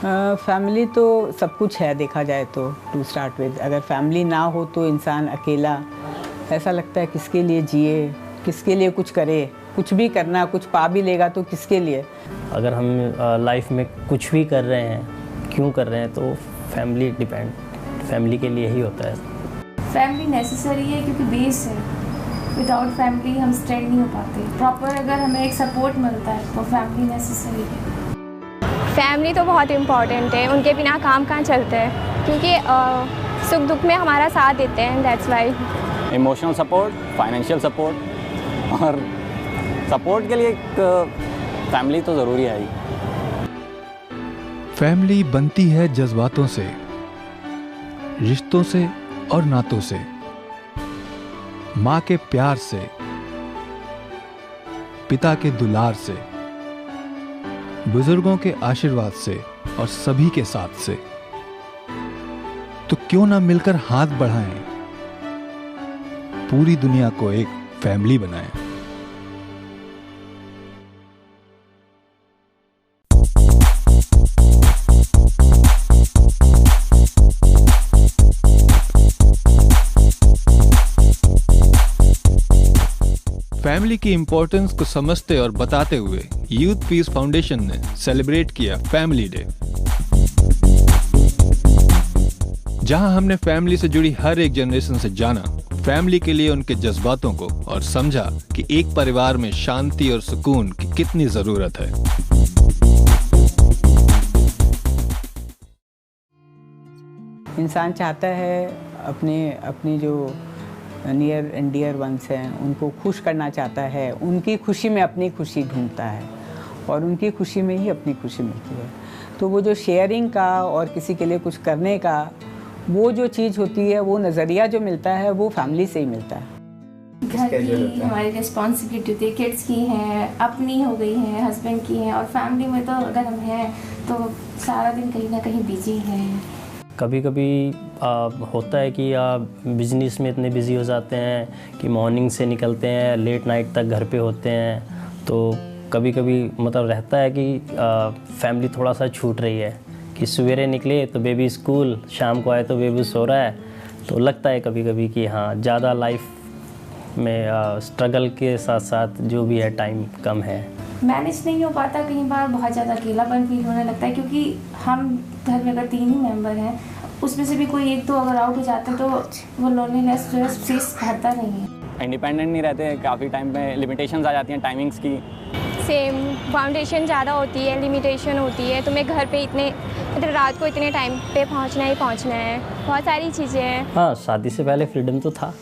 Family तो सब कुछ है देखा जाए तो, टू स्टार्ट विद। अगर फैमिली ना हो तो इंसान अकेला, ऐसा लगता है किसके लिए जिए, किसके लिए कुछ करे। कुछ भी करना, कुछ पा भी लेगा तो किसके लिए। अगर हम लाइफ में कुछ भी कर रहे हैं, क्यों कर रहे हैं, तो फैमिली के लिए ही होता है। फैमिली नेसेसरी है क्योंकि बेस है। विदाउट फैमिली हम स्टैंड नहीं हो पाते प्रॉपर। अगर हमें एक सपोर्ट मिलता है तो फैमिली नेसेसरी है। फैमिली तो बहुत इम्पॉर्टेंट है, उनके बिना काम कहाँ चलते हैं, क्योंकि सुख दुख में हमारा साथ देते हैं, that's why. Emotional support, financial support, और सपोर्ट के लिए एक फैमिली तो ज़रूरी है ही। फैमिली बनती है जज्बातों से, रिश्तों से और नातों से, माँ के प्यार से, पिता के दुलार से, बुजुर्गों के आशीर्वाद से और सभी के साथ से। तो क्यों ना मिलकर हाथ बढ़ाएं, पूरी दुनिया को एक फैमिली बनाएं। फैमिली की इंपॉर्टेंस को समझते और बताते हुए यूथ पीस फाउंडेशन ने सेलिब्रेट किया फैमिली डे, जहां हमने फैमिली से जुड़ी हर एक जनरेशन से जाना, फैमिली के लिए उनके जज्बातों को, और समझा कि एक परिवार में शांति और सुकून की कितनी जरूरत है। इंसान चाहता है अपनी जो नियर एंड डियर वंस हैं उनको खुश करना चाहता है, उनकी खुशी में अपनी खुशी ढूंढता है और उनकी खुशी में ही अपनी खुशी मिलती है। तो वो जो शेयरिंग का और किसी के लिए कुछ करने का वो जो चीज़ होती है, वो नज़रिया जो मिलता है वो फैमिली से ही मिलता है। घर की हमारी रिस्पॉन्सिबिलिटी होती है, किड्स की हैं, अपनी हो गई हैं, हस्बैंड की हैं, और फैमिली में तो अगर हम हैं तो सारा दिन कहीं ना कहीं बिजी हैं। कभी कभी होता है कि बिजनेस में इतने बिजी हो जाते हैं कि मॉर्निंग से निकलते हैं, लेट नाइट तक घर पे होते हैं, तो कभी कभी मतलब रहता है कि फैमिली थोड़ा सा छूट रही है कि सवेरे निकले तो बेबी स्कूल, शाम को आए तो बेबी सो रहा है। तो लगता है कभी कभी कि हाँ, ज़्यादा लाइफ में स्ट्रगल के साथ साथ जो भी है टाइम कम है, मैनेज नहीं हो पाता। कई बार बहुत ज़्यादा अकेलापन फील होने लगता है, क्योंकि हम घर में अगर 3 ही मेंबर हैं, उसमें से भी कोई एक तो अगर आउट हो जाता है तो वो लोनलीनेस जो है स्पेस भरता नहीं है। इंडिपेंडेंट नहीं रहते, काफ़ी टाइम पे लिमिटेशंस आ जाती हैं टाइमिंग्स की। सेम फाउंडेशन ज़्यादा होती है, लिमिटेशन होती है, तुम्हें घर पे इतने मतलब रात को इतने टाइम पे पहुंचना ही पहुंचना है, बहुत सारी चीज़ें हैं। हाँ, शादी से पहले फ्रीडम तो था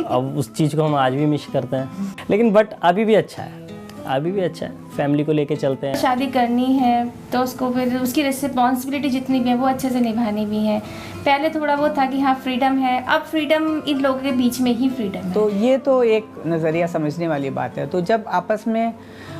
अब उस चीज़ को हम आज भी मिस करते हैं, लेकिन बट अभी भी अच्छा है, अभी भी अच्छा है, फैमिली को लेके चलते हैं। शादी करनी है तो उसको फिर उसकी रिस्पॉन्सिबिलिटी जितनी भी है वो अच्छे से निभानी भी है। पहले थोड़ा वो था कि हाँ फ्रीडम है, अब फ्रीडम इन लोगों के बीच में ही फ्रीडम है। तो ये तो एक नज़रिया समझने वाली बात है। तो जब आपस में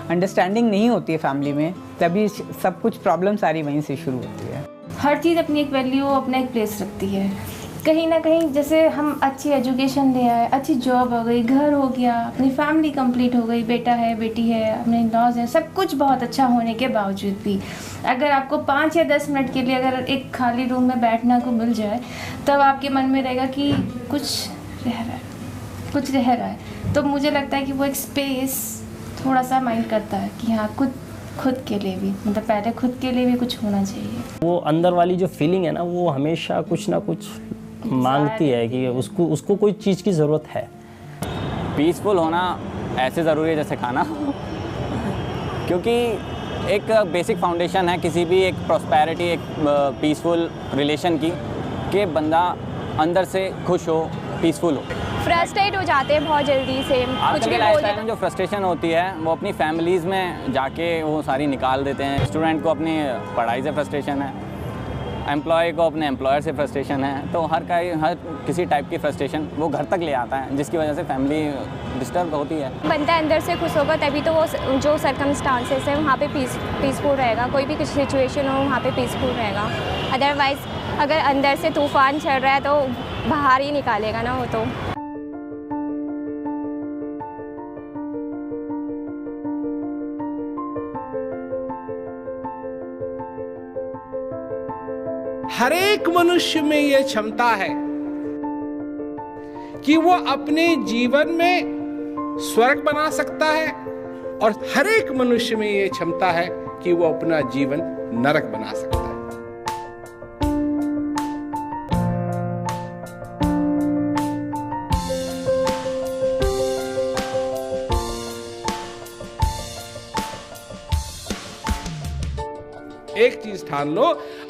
अंडरस्टैंडिंग नहीं होती है फैमिली में, तभी सब कुछ प्रॉब्लम सारी वहीं से शुरू होती है। हर चीज़ अपनी एक वैल्यू, अपना एक प्लेस रखती है। कहीं ना कहीं जैसे हम अच्छी एजुकेशन ले आए, अच्छी जॉब हो गई, घर हो गया, अपनी फैमिली कंप्लीट हो गई, बेटा है, बेटी है, अपने इन-लॉज हैं, सब कुछ बहुत अच्छा होने के बावजूद भी अगर आपको 5 या 10 मिनट के लिए अगर एक खाली रूम में बैठना को मिल जाए, तब आपके मन में रहेगा कि कुछ रह रहा है, कुछ रह रहा है। तो मुझे लगता है कि वो एक स्पेस थोड़ा सा माइंड करता है कि हाँ खुद के लिए भी, मतलब पहले खुद के लिए भी कुछ होना चाहिए। वो अंदर वाली जो फीलिंग है ना, वो हमेशा कुछ ना कुछ मांगती है कि उसको कोई चीज़ की ज़रूरत है। पीसफुल होना ऐसे ज़रूरी है जैसे खाना क्योंकि एक बेसिक फाउंडेशन है किसी भी एक प्रॉस्पेरिटी, एक पीसफुल रिलेशन की, कि बंदा अंदर से खुश हो, पीसफुल हो। फ्रस्ट्रेट हो जाते हैं बहुत जल्दी से, कुछ भी बोल देते हैं। जो फ्रस्ट्रेशन होती है वो अपनी फैमिलीज़ में जाके वो सारी निकाल देते हैं। स्टूडेंट को अपनी पढ़ाई से फ्रस्ट्रेशन है, एम्प्लॉय को अपने एम्प्लॉयर से फ्रस्ट्रेशन है, तो हर किसी टाइप की फ्रस्ट्रेशन वो घर तक ले आता है, जिसकी वजह से फैमिली डिस्टर्ब होती है। बंदा अंदर से खुश होगा तभी तो वो जो सर्कमस्टांसेस है वहाँ पे पीसफुल रहेगा, कोई भी कुछ सिचुएशन हो वहाँ पे पीसफुल रहेगा। अदरवाइज़ अगर अंदर से तूफान चल रहा है तो बाहर ही निकालेगा ना वो तो। हर एक मनुष्य में यह क्षमता है कि वो अपने जीवन में स्वर्ग बना सकता है, और हर एक मनुष्य में यह क्षमता है कि वो अपना जीवन नरक बना सकता है। एक चीज ठान लो,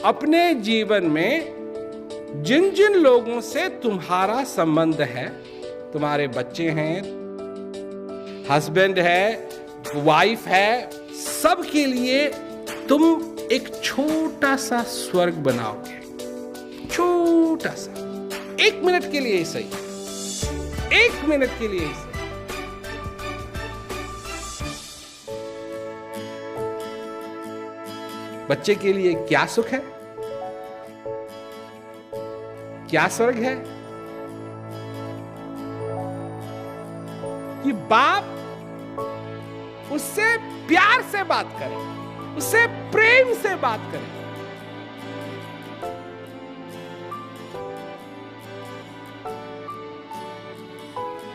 अपने जीवन में जिन जिन लोगों से तुम्हारा संबंध है, तुम्हारे बच्चे हैं, हस्बैंड है, वाइफ है, सब के लिए तुम एक छोटा सा स्वर्ग बनाओगे। छोटा सा, 1 मिनट के लिए ही सही, 1 मिनट के लिए ही सही। बच्चे के लिए क्या सुख है, क्या स्वर्ग है कि बाप उससे प्यार से बात करे, उससे प्रेम से बात करे।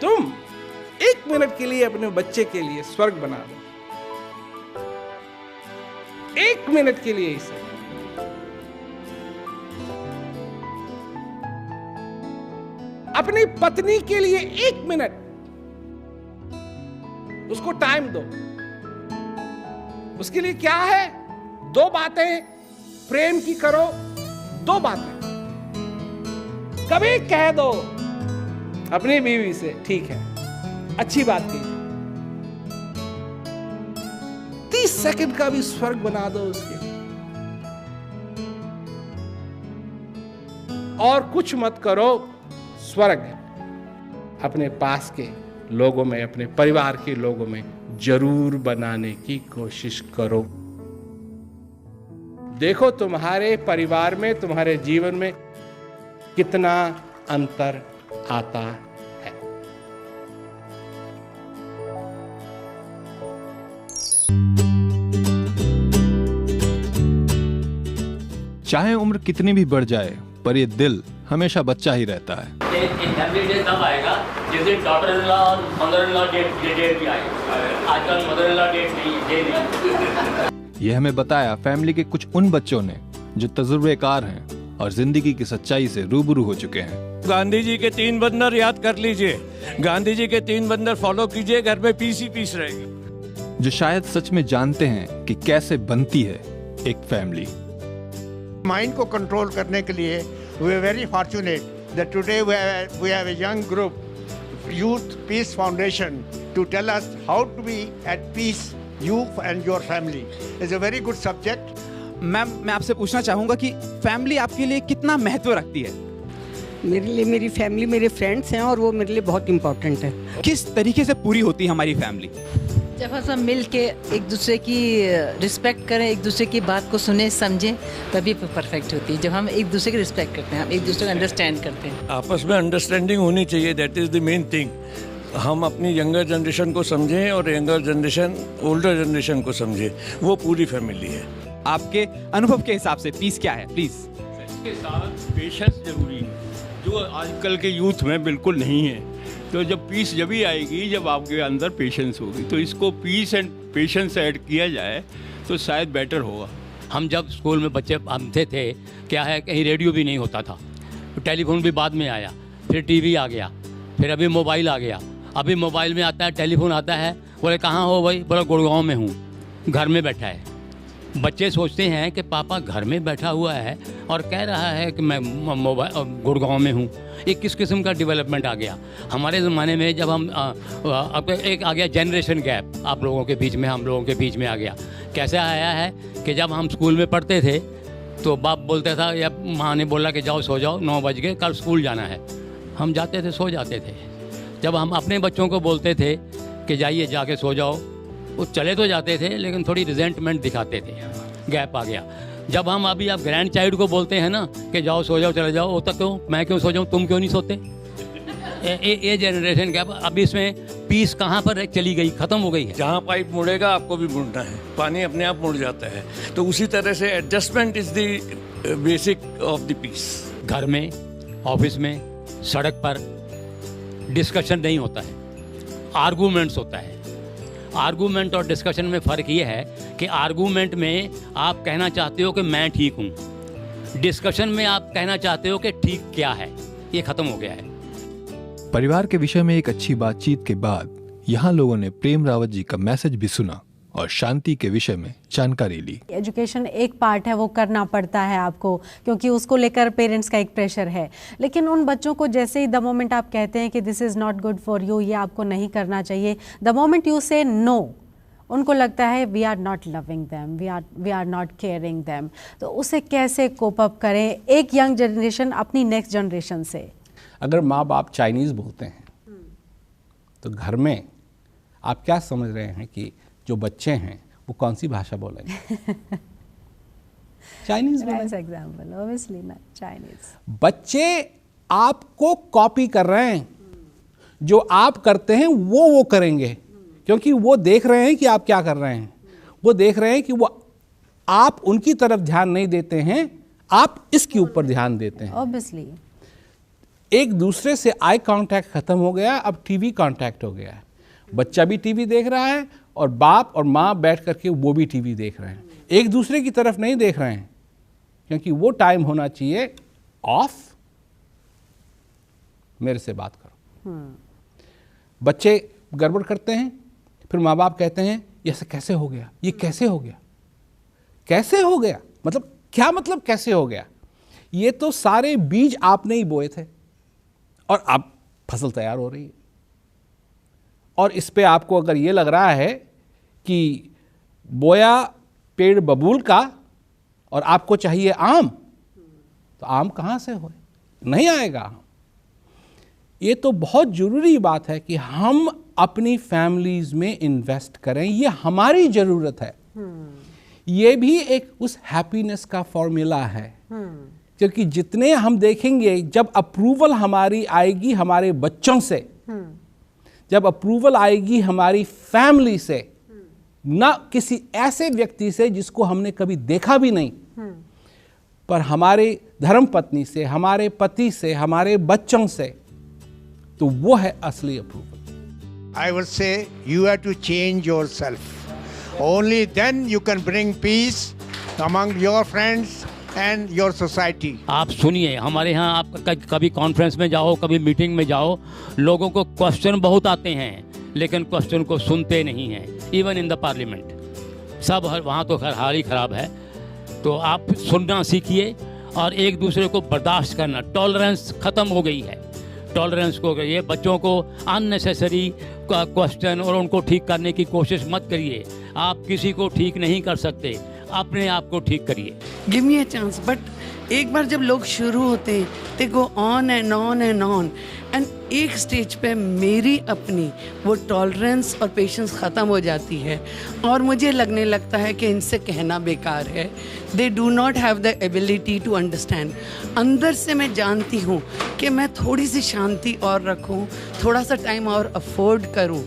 तुम 1 मिनट के लिए अपने बच्चे के लिए स्वर्ग बना दो, 1 मिनट के लिए इसे। अपनी पत्नी के लिए 1 मिनट उसको टाइम दो। उसके लिए क्या है, 2 बातें प्रेम की करो, 2 बातें कभी कह दो अपनी बीवी से, ठीक है, अच्छी बात की, 30 सेकंड का भी स्वर्ग बना दो उसके, और कुछ मत करो, स्वर्ग अपने पास के लोगों में, अपने परिवार के लोगों में जरूर बनाने की कोशिश करो। देखो तुम्हारे परिवार में, तुम्हारे जीवन में कितना अंतर आता है। चाहे उम्र कितनी भी बढ़ जाए, पर ये दिल हमेशा बच्चा ही रहता है। फैमिली डे तब आएगा जिस दिन डॉटर इन लॉ और मदर इन लॉ डेट भी आएगा। आजकल मदर इन लॉ डेट नहीं। ये हमें बताया फैमिली के कुछ उन बच्चों ने जो तजुर्बेकार हैं और जिंदगी की सच्चाई से रूबरू हो चुके हैं। गांधी जी के 3 बंदर याद कर लीजिए, गांधी जी के 3 बंदर फॉलो कीजिए, घर में पीस ही पीस रहेगी। जो शायद सच में जानते हैं कि कैसे बनती है एक फैमिली। माइंड को कंट्रोल करने के लिए we are very fortunate that today we have a young group, Youth Peace Foundation, to tell us how to be at peace, you and your family. It's a very good subject. Ma'am, मैं आपसे पूछना चाहूँगा कि family आपके लिए कितना महत्व रखती है? मेरे लिए मेरी फैमिली मेरे फ्रेंड्स हैं और वो मेरे लिए बहुत इम्पोर्टेंट है। किस तरीके से पूरी होती है हमारी फैमिली? जब हम सब मिल के एक दूसरे की रिस्पेक्ट करें, एक दूसरे की बात को सुने समझें, तभी परफेक्ट होती है। जब हम एक दूसरे की रिस्पेक्ट करते हैं, हम एक दूसरे को अंडरस्टैंड करते हैं। आपस में अंडरस्टैंडिंग होनी चाहिए, that is the main thing. हम अपनी यंगर जनरेशन को समझें और यंगर जनरेशन ओल्डर जनरेशन को समझे, वो पूरी फैमिली है। आपके अनुभव के हिसाब से पीस क्या है प्लीज? इसके साथ पेशेंस जरूरी है, जो आजकल के यूथ में बिल्कुल नहीं है। तो जब पीस जब ही आएगी जब आपके अंदर पेशेंस होगी, तो इसको पीस एंड पेशेंस ऐड किया जाए तो शायद बेटर होगा। हम जब स्कूल में बच्चे थे क्या है, कहीं रेडियो भी नहीं होता था, टेलीफोन भी बाद में आया, फिर टीवी आ गया, फिर अभी मोबाइल आ गया। अभी मोबाइल में आता है, टेलीफोन आता है, बोले कहाँ हो भाई, बोला गुड़गांव में हूँ, घर में बैठा है। बच्चे सोचते हैं कि पापा घर में बैठा हुआ है और कह रहा है कि मैं मोबाइल गुड़गांव में हूँ। एक किस किस्म का डेवलपमेंट आ गया हमारे ज़माने में। जब हम अब एक आ गया जनरेशन गैप, आप लोगों के बीच में, हम लोगों के बीच में आ गया। कैसे आया है कि जब हम स्कूल में पढ़ते थे तो बाप बोलता था या माँ ने बोला कि जाओ सो जाओ, 9 बज गए, कल स्कूल जाना है। हम जाते थे, सो जाते थे। जब हम अपने बच्चों को बोलते थे कि जाइए जाके सो जाओ, वो चले तो जाते थे लेकिन थोड़ी रिजेंटमेंट दिखाते थे। गैप आ गया। जब हम अभी आप ग्रैंड चाइल्ड को बोलते हैं ना कि जाओ सो जाओ, चले जाओ, होता क्यों, मैं क्यों सो जाऊँ, तुम क्यों नहीं सोते? ये जनरेशन गैप। अभी इसमें पीस कहाँ पर चली गई, ख़त्म हो गई है। जहाँ पाइप मुड़ेगा आपको भी मुड़ना है, पानी अपने आप मुड़ जाता है। तो उसी तरह से adjustment is the basic of the peace. घर में, ऑफिस में, सड़क पर डिस्कशन नहीं होता है, आर्गूमेंट्स होता है। आर्गूमेंट और डिस्कशन में फ़र्क ये है कि आर्गूमेंट में आप कहना चाहते हो कि मैं ठीक हूँ, डिस्कशन में आप कहना चाहते हो कि ठीक क्या है। ये ख़त्म हो गया है। परिवार के विषय में एक अच्छी बातचीत के बाद यहाँ लोगों ने प्रेम रावत जी का मैसेज भी सुना और शांति के विषय में जानकारी ली। एजुकेशन एक पार्ट है, वो करना पड़ता है आपको, क्योंकि उसको लेकर पेरेंट्स का एक प्रेशर है। लेकिन उन बच्चों को जैसे ही द मोमेंट आप कहते हैं कि this is not good for you, ये आपको नहीं करना चाहिए, the moment you say no, उनको लगता है we are not loving them, we are not caring them. तो उसे कैसे कोप अप करें एक यंग जनरेशन अपनी नेक्स्ट जनरेशन से? अगर माँ बाप चाइनीज़ बोलते हैं तो घर में आप क्या समझ रहे हैं कि जो बच्चे हैं वो कौन सी भाषा बोलेंगे? चाइनीज़ एग्जाम्पल, ऑब्वियसली ना चाइनीज़। बच्चे आपको कॉपी कर रहे हैं, जो आप करते हैं वो करेंगे, क्योंकि वो देख रहे हैं कि आप क्या कर रहे हैं। वो देख रहे हैं कि वो आप उनकी तरफ ध्यान नहीं देते हैं, आप इसके ऊपर ध्यान देते हैं। ऑब्वियसली एक दूसरे से आई कांटेक्ट खत्म हो गया, अब टीवी कांटेक्ट हो गया है। बच्चा भी टीवी देख रहा है और बाप और माँ बैठ करके वो भी टीवी देख रहे हैं, एक दूसरे की तरफ नहीं देख रहे हैं, क्योंकि वो टाइम होना चाहिए ऑफ, मेरे से बात करो। बच्चे गड़बड़ करते हैं, फिर माँ बाप कहते हैं ये ऐसा कैसे हो गया, ये कैसे हो गया, कैसे हो गया, मतलब क्या मतलब कैसे हो गया? ये तो सारे बीज आपने ही बोए थे और अब फसल तैयार हो रही है। और इस पे आपको अगर ये लग रहा है कि बोया पेड़ बबूल का और आपको चाहिए आम, तो आम कहाँ से होए? नहीं आएगा आम। ये तो बहुत ज़रूरी बात है कि हम अपनी फैमिलीज़ में इन्वेस्ट करें, ये हमारी ज़रूरत है। ये भी एक उस हैप्पीनेस का फॉर्मूला है, क्योंकि जितने हम देखेंगे, जब अप्रूवल हमारी आएगी हमारे बच्चों से, जब अप्रूवल आएगी हमारी फैमिली से, ना किसी ऐसे व्यक्ति से जिसको हमने कभी देखा भी नहीं, पर हमारे धर्मपत्नी से, हमारे पति से, हमारे बच्चों से, तो वो है असली approval. I would say you have to change yourself. Only then you can bring peace among your friends and your society. आप सुनिए, हमारे यहाँ आप कभी कॉन्फ्रेंस में जाओ, कभी मीटिंग में जाओ, लोगों को क्वेश्चन बहुत आते हैं, लेकिन क्वेश्चन को सुनते नहीं हैं। इवन इन द पार्लियामेंट सब वहाँ तो हाल ही ख़राब है। तो आप सुनना सीखिए और एक दूसरे को बर्दाश्त करना। टॉलरेंस ख़त्म हो गई है, टॉलरेंस को गई है। बच्चों को अननेसेसरी क्वेश्चन और उनको ठीक करने की कोशिश मत करिए। आप किसी को ठीक नहीं कर सकते, अपने आप को ठीक करिए। Give me a chance. But एक बार जब लोग शुरू होते हैं, they go on and on and on, and एक स्टेज पे मेरी अपनी वो टॉलरेंस और पेशेंस ख़त्म हो जाती है और मुझे लगने लगता है कि इनसे कहना बेकार है। They do not have the ability to understand. अंदर से मैं जानती हूँ कि मैं थोड़ी सी शांति और रखूँ, थोड़ा सा टाइम और अफोर्ड करूँ,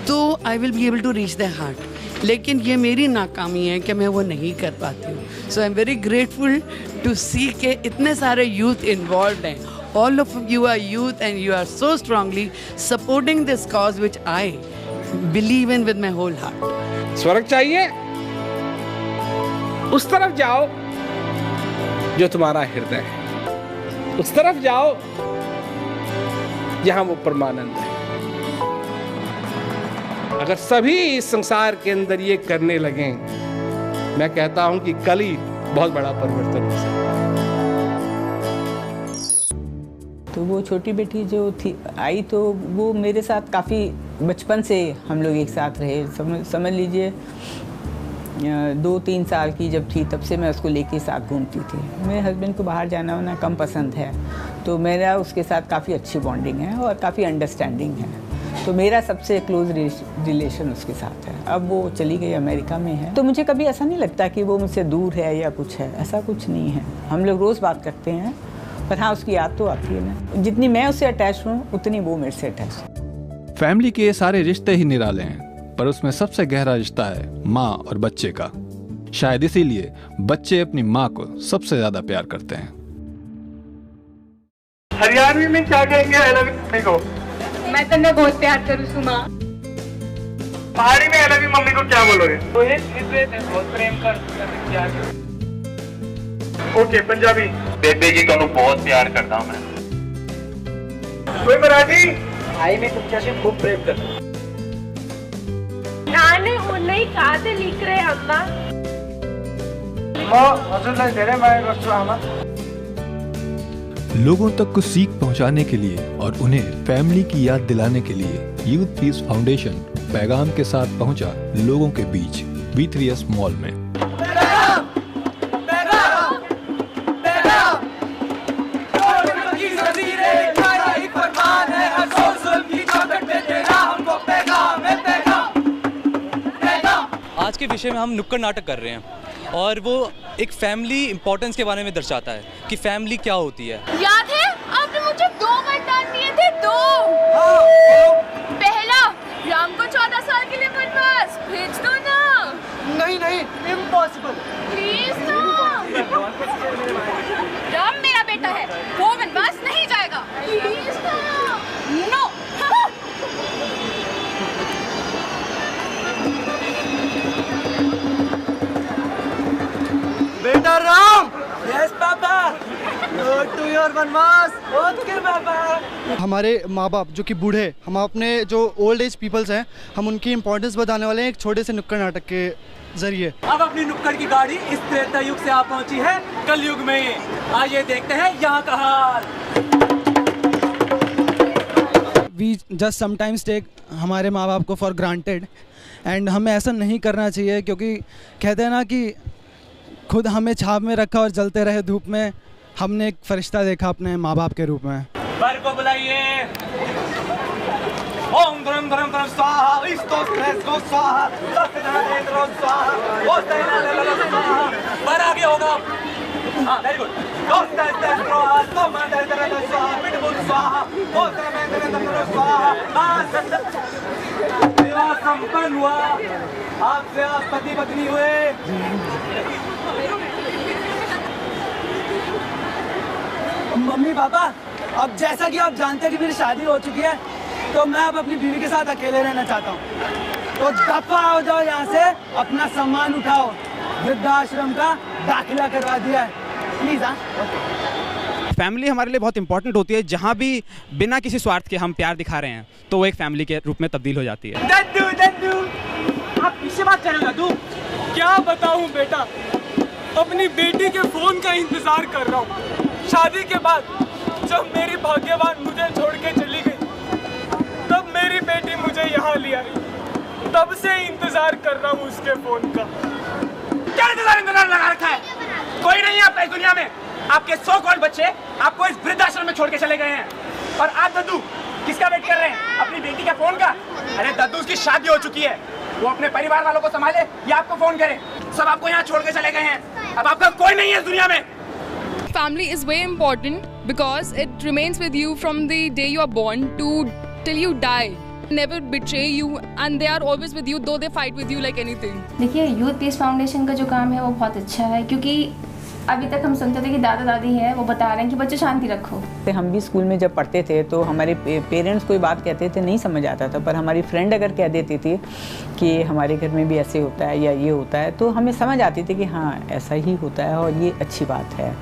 तो I will be able to reach the heart. लेकिन ये मेरी नाकामी है कि मैं वो नहीं कर पाती हूँ। So I am very grateful to see के इतने सारे यूथ इन्वॉल्व हैं। All of you are youth and you are so strongly supporting this cause which I believe in with my whole heart. स्वर्ग चाहिए? उस तरफ जाओ जो तुम्हारा हृदय है, उस तरफ जाओ जहां वो परमानंद है। अगर सभी इस संसार के अंदर ये करने लगें, मैं कहता हूं कि कल ही बहुत बड़ा परिवर्तन हो सकता है। तो वो छोटी बेटी जो थी आई, तो वो मेरे साथ काफ़ी बचपन से हम लोग एक साथ रहे। समझ लीजिए 2-3 साल की जब थी तब से मैं उसको लेके साथ घूमती थी। मेरे हस्बैंड को बाहर जाना वाना कम पसंद है, तो मेरा उसके साथ काफ़ी अच्छी बॉन्डिंग है और काफ़ी अंडरस्टैंडिंग है। तो मेरा सबसे क्लोज रिलेशन उसके साथ है। अब वो चली गई, अमेरिका में है, तो मुझे कभी ऐसा नहीं लगता कि वो मुझसे दूर है या कुछ है, ऐसा कुछ नहीं है। हम लोग रोज़ बात करते हैं, पर हाँ उसकी याद तो आती है ना। जितनी मैं उससे अटैच हूँ उतनी वो मेरे से अटैच है। फैमिली के ये सारे रिश्ते ही निराले हैं, पर उसमें सबसे गहरा रिश्ता है माँ और बच्चे का। शायद इसीलिए बच्चे अपनी माँ को सबसे ज्यादा प्यार करते हैं। हरियाणवी में क्या कहेंगे आई लव यू मम्मी को? मैं तन्ने बहुत प्यार करूँ सुमा। पहाड़ी में आई लव यू मम्मी को क्या बोलोगे? तो बहुत प्रेम कर प्यार। ओके पंजाबी बेबे जी तुहानू बहुत प्यार करता हूं मैं। कोई मराठी आई में तुमच्याशी खूप प्रेम करतो। नाने उन्हें कहा से लिख रहे अम्मा। हजुरलाई धेरै माया गर्छु आमा। लोगों तक कुछ सीख पहुंचाने के लिए और उन्हें फैमिली की याद दिलाने के लिए यूथ पीस फाउंडेशन पैगाम के साथ पहुंचा लोगों के बीच B3S मॉल में। आज के विषय में हम नुक्कड़ नाटक कर रहे हैं और वो एक फैमिली इंपॉर्टेंस के बारे में दर्शाता है कि फैमिली क्या होती है। याद है आपने मुझे 2 वरदान दिए थे, 2। पहला, राम को 14 साल के लिए वनवास भेज दो ना। नहीं नहीं इम्पॉसिबल। प्लीज ना। राम मेरा बेटा है, वो वनवास नहीं जाएगा। प्लीज ना। नो। बेटा Ram. Yes papa. Go to your vanvas. Okay papa. हमारे माँ बाप जो कि बूढ़े, हम अपने जो ओल्ड एज पीपल्स हैं, हम उनकी इम्पोर्टेंस बताने वाले हैं एक छोटे से नुक्कड़ नाटक के जरिए। अब अपनी नुक्कड़ की गाड़ी इस त्रेता युग से आ पहुंची है कलयुग में। आइए देखते हैं यहाँ का हाल। वी जस्ट समटाइम्स टेक हमारे माँ बाप को फॉर ग्रांटेड एंड हमें ऐसा नहीं करना चाहिए, क्योंकि कहते हैं ना कि खुद हमें छाप में रखा और जलते रहे धूप में। हमने एक फरिश्ता देखा अपने माँ बाप के रूप में। बर को बुलाइए। ओम धरम धरम धरम स्वाहा। इस्तो स्ट्रेस को स्वाहा। सत्यनारायण स्वाहा। ओ तेरा स्वाहा। बर आगे होगा। हाँ वेरी गुड। दोस्त स्वाहा। तो माता तेरा स्वाहा। पिटबुल स्वाहा। ओ तेरा स्वाहा। हाँ विवाह संपन्न हुआ। आपसे आप पति पत्नी हुए। मम्मी पापा, अब जैसा कि आप जानते हैं कि मेरी शादी हो चुकी है, तो मैं अब अपनी बीवी के साथ अकेले रहना चाहता हूँ। तो दफा हो जाओ यहाँ से, अपना सामान उठाओ। वृद्धाश्रम का दाखिला करवा दिया है, प्लीज। हाँ फैमिली हमारे लिए बहुत इंपॉर्टेंट होती है। जहाँ भी बिना किसी स्वार्थ के हम प्यार दिखा रहे हैं तो वो एक फैमिली के रूप में तब्दील हो जाती है। दद्दू दद्दू, आप किससे बात कर रहे हो दद्दू? क्या बताऊँ बेटा, अपनी बेटी के फोन का इंतजार कर रहा हूँ। शादी के बाद जब मेरी भाग्यवान मुझे छोड़ के चली गई, तब मेरी बेटी मुझे यहाँ ले आई। तब से इंतजार कर रहा हूँ उसके फोन का। क्या इंतजार लगा रखा है? कोई नहीं है आपका इस दुनिया में। आपके 100 करोड़ बच्चे आपको इस वृद्धाश्रम में छोड़ के चले गए हैं, और आप दद्दू किसका वेट कर रहे हैं? अपनी बेटी का फोन का? अरे दद्दू उसकी शादी हो चुकी है, वो अपने परिवार वालों को संभाले या आपको फोन करे। सब आपको यहाँ छोड़ के चले गए हैं, अब आपका कोई नहीं है इस दुनिया में। Family is way important because it remains with you from the day you are born to till you die. Never betray you and they are always with you, though they fight with you like anything. देखिए youth peace foundation का जो काम है वो बहुत अच्छा है, क्योंकि अभी तक हम सुनते थे कि दादा दादी है वो बता रहे हैं कि बच्चे शांति रखो। हम भी स्कूल में जब पढ़ते थे तो हमारे पेरेंट्स कोई बात कहते थे, नहीं समझ आता था, पर हमारी फ्रेंड अगर कह देती थी कि हमारे घर में भी ऐसे होता है या ये होता है, तो हमें समझ आती थी कि हाँ ऐसा ही होता है और ये अच्छी बात है।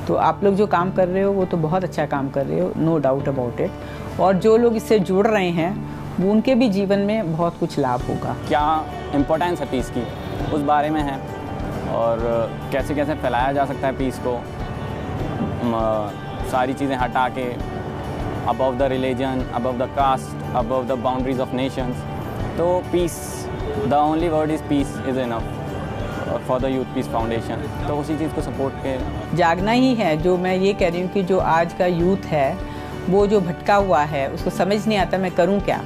तो आप लोग जो काम कर रहे हो वो तो बहुत अच्छा काम कर रहे हो, नो डाउट अबाउट इट। और जो लोग इससे जुड़ रहे हैं वो उनके भी जीवन में बहुत कुछ लाभ होगा। क्या इम्पोर्टेंस है पीस की, उस बारे में है, और कैसे कैसे फैलाया जा सकता है पीस को, सारी चीज़ें हटा के, above the religion, above the caste, above the boundaries of nations. तो peace, the only word is peace is enough for the youth peace foundation. तो उसी चीज़ को सपोर्ट के जागना ही है। जो मैं ये कह रही हूँ कि जो आज का यूथ है वो जो भटका हुआ है, उसको समझ नहीं आता मैं करूँ क्या,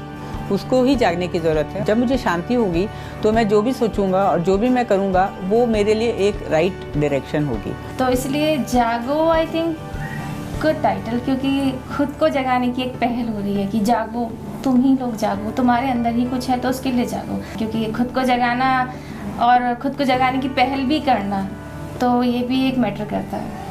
उसको ही जागने की ज़रूरत है। जब मुझे शांति होगी तो मैं जो भी सोचूंगा और जो भी मैं करूँगा वो मेरे लिए एक राइट डायरेक्शन होगी। तो इसलिए जागो, आई थिंक गुड टाइटल, क्योंकि खुद को जगाने की एक पहल हो रही है कि जागो, तुम ही लोग जागो, तुम्हारे अंदर ही कुछ है तो उसके लिए जागो। क्योंकि खुद को जगाना और खुद को जगाने की पहल भी करना, तो ये भी एक मैटर करता है।